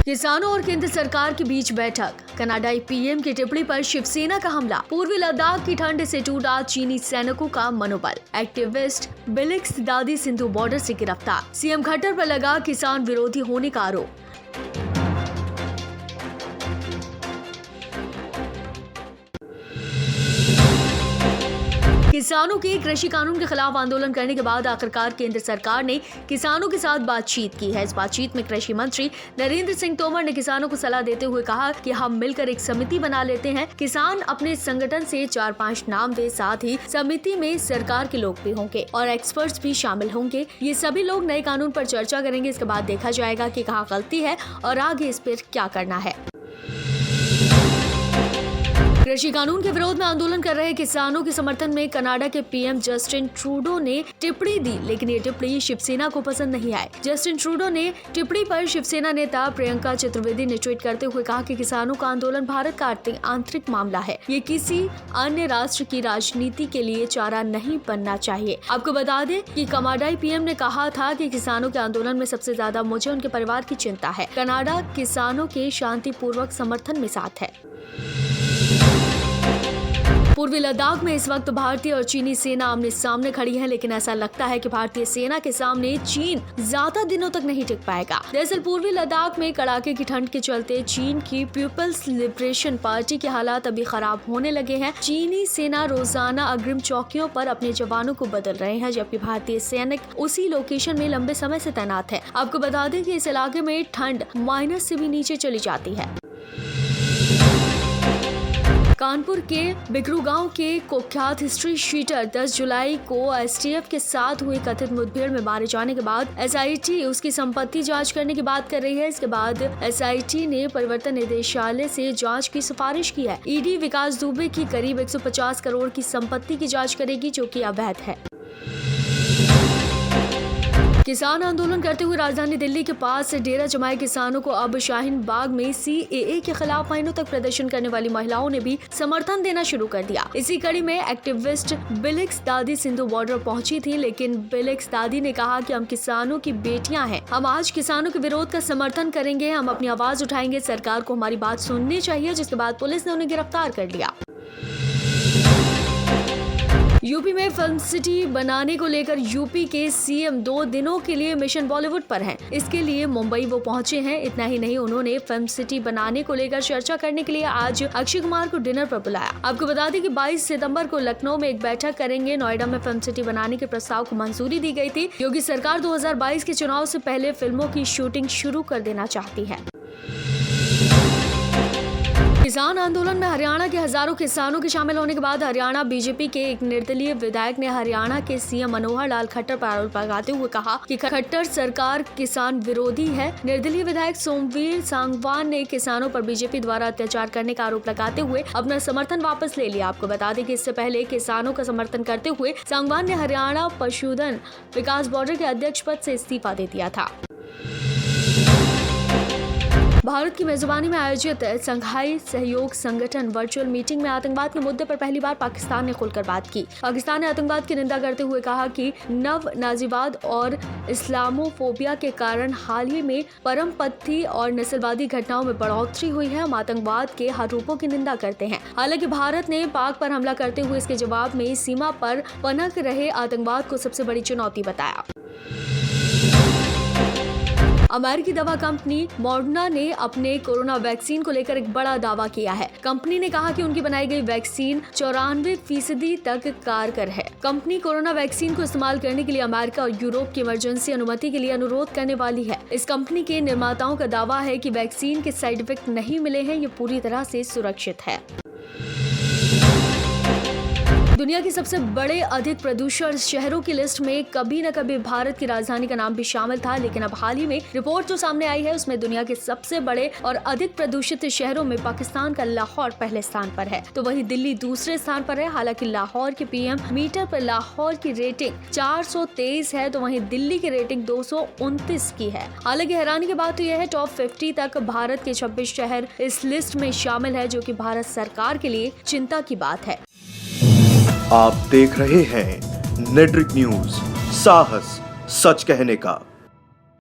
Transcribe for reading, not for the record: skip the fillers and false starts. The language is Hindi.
किसानों और केंद्र सरकार के बीच बैठक, कनाडाई पीएम की टिप्पणी पर शिवसेना का हमला, पूर्वी लद्दाख की ठंड से टूटा चीनी सैनिकों का मनोबल, एक्टिविस्ट बिलिक्स दादी सिंधु बॉर्डर से गिरफ्तार, सीएम खट्टर पर लगा किसान विरोधी होने का आरोप। किसानों के कृषि कानून के खिलाफ आंदोलन करने के बाद आखिरकार केंद्र सरकार ने किसानों के साथ बातचीत की है। इस बातचीत में कृषि मंत्री नरेंद्र सिंह तोमर ने किसानों को सलाह देते हुए कहा कि हम मिलकर एक समिति बना लेते हैं। किसान अपने संगठन से 4-5 नाम दे, साथ ही समिति में सरकार के लोग भी होंगे और एक्सपर्ट्स भी शामिल होंगे। ये सभी लोग नए कानून पर चर्चा करेंगे। इसके बाद देखा जाएगा कि कहाँ गलती है और आगे इस पर क्या करना है। कृषि कानून के विरोध में आंदोलन कर रहे किसानों के समर्थन में कनाडा के पीएम जस्टिन ट्रूडो ने टिप्पणी दी, लेकिन ये टिप्पणी शिवसेना को पसंद नहीं आई। जस्टिन ट्रूडो ने टिप्पणी पर शिवसेना नेता प्रियंका चतुर्वेदी ने ट्वीट करते हुए कहा कि किसानों का आंदोलन भारत का आंतरिक मामला है, ये किसी अन्य राष्ट्र की राजनीति के लिए चारा नहीं बनना चाहिए। आपको बता दें कि कनाडाई पीएम ने कहा था कि किसानों के आंदोलन में सबसे ज्यादा मुझे उनके परिवार की चिंता है। कनाडा किसानों के शांतिपूर्वक समर्थन में साथ है। पूर्वी लद्दाख में इस वक्त भारतीय और चीनी सेना आमने सामने खड़ी है, लेकिन ऐसा लगता है कि भारतीय सेना के सामने चीन ज्यादा दिनों तक नहीं टिक पाएगा। दरअसल पूर्वी लद्दाख में कड़ाके की ठंड के चलते चीन की पीपल्स लिबरेशन पार्टी के हालात अभी खराब होने लगे हैं। चीनी सेना रोजाना अग्रिम चौकियों पर अपने जवानों को बदल रहे हैं, जबकि भारतीय सैनिक उसी लोकेशन में लंबे समय से तैनात है। आपको बता दें कि इस इलाके में ठंड माइनस से भी नीचे चली जाती है। कानपुर के बिकरू गांव के कुख्यात हिस्ट्री शीटर 10 जुलाई को एसटीएफ के साथ हुई कथित मुठभेड़ में मारे जाने के बाद एसआईटी उसकी संपत्ति जांच करने की बात कर रही है। इसके बाद एसआईटी ने प्रवर्तन निदेशालय से जांच की सिफारिश की है। ईडी विकास दुबे की करीब 150 करोड़ की संपत्ति की जांच करेगी, जो कि अवैध है। किसान आंदोलन करते हुए राजधानी दिल्ली के पास डेरा जमाए किसानों को अब शाहीन बाग में सीएए के खिलाफ महीनों तक प्रदर्शन करने वाली महिलाओं ने भी समर्थन देना शुरू कर दिया। इसी कड़ी में एक्टिविस्ट बिलिक्स दादी सिंधु बॉर्डर पहुंची थी, लेकिन बिलिक्स दादी ने कहा कि हम किसानों की बेटियां हैं, हम आज किसानों के विरोध का समर्थन करेंगे, हम अपनी आवाज उठाएंगे, सरकार को हमारी बात सुननी चाहिए। जिसके बाद पुलिस ने उन्हें गिरफ्तार कर लिया। यूपी में फिल्म सिटी बनाने को लेकर यूपी के सीएम 2 दिनों के लिए मिशन बॉलीवुड पर हैं। इसके लिए मुंबई वो पहुंचे हैं। इतना ही नहीं, उन्होंने फिल्म सिटी बनाने को लेकर चर्चा करने के लिए आज अक्षय कुमार को डिनर पर बुलाया। आपको बता दें कि 22 सितंबर को लखनऊ में एक बैठक करेंगे। नोएडा में फिल्म सिटी बनाने के प्रस्ताव को मंजूरी दी गई थी। योगी सरकार 2022 के चुनाव से पहले फिल्मों की शूटिंग शुरू कर देना चाहती है। किसान आंदोलन में हरियाणा के हजारों किसानों के शामिल होने के बाद हरियाणा बीजेपी के एक निर्दलीय विधायक ने हरियाणा के सीएम मनोहर लाल खट्टर पर आरोप लगाते हुए कहा कि खट्टर सरकार किसान विरोधी है। निर्दलीय विधायक सोमवीर सांगवान ने किसानों पर बीजेपी द्वारा अत्याचार करने का आरोप लगाते हुए अपना समर्थन वापस ले लिया। आपको बता दें कि इससे पहले किसानों का समर्थन करते हुए सांगवान ने हरियाणा पशुधन विकास बोर्ड के अध्यक्ष पद से इस्तीफा दे दिया था। भारत की मेजबानी में आयोजित संघाई सहयोग संगठन वर्चुअल मीटिंग में आतंकवाद के मुद्दे पर पहली बार पाकिस्तान ने खुलकर बात की। पाकिस्तान ने आतंकवाद की निंदा करते हुए कहा कि नव नाजीवाद और इस्लामोफोबिया के कारण हाल ही में परमपंथी और नस्लवादी घटनाओं में बढ़ोतरी हुई है। हम आतंकवाद के हर रूपों की निंदा करते हैं। हालांकि भारत ने पाक पर हमला करते हुए इसके जवाब में सीमा पर पनप रहे आतंकवाद को सबसे बड़ी चुनौती बताया। अमेरिकी दवा कंपनी मॉडर्ना ने अपने कोरोना वैक्सीन को लेकर एक बड़ा दावा किया है। कंपनी ने कहा कि उनकी बनाई गई वैक्सीन 94% तक कारगर है। कंपनी कोरोना वैक्सीन को इस्तेमाल करने के लिए अमेरिका और यूरोप की इमरजेंसी अनुमति के लिए अनुरोध करने वाली है। इस कंपनी के निर्माताओं का दावा है कि वैक्सीन के साइड इफेक्ट नहीं मिले हैं, ये पूरी तरह से सुरक्षित है। दुनिया के सबसे बड़े अधिक प्रदूषण शहरों की लिस्ट में कभी न कभी भारत की राजधानी का नाम भी शामिल था, लेकिन अब हाल ही में रिपोर्ट जो सामने आई है उसमें दुनिया के सबसे बड़े और अधिक प्रदूषित शहरों में पाकिस्तान का लाहौर पहले स्थान पर है, तो वहीं दिल्ली दूसरे स्थान पर है। हालांकि लाहौर के पीएम मीटर पर लाहौर की रेटिंग 423 है, तो वहीं दिल्ली की रेटिंग 229 की है। हालांकि हैरानी की बात तो यह है टॉप 50 तक भारत के 26 शहर इस लिस्ट में शामिल है, जो कि भारत सरकार के लिए चिंता की बात है। आप देख रहे हैं नेट्रिक न्यूज, साहस सच कहने का।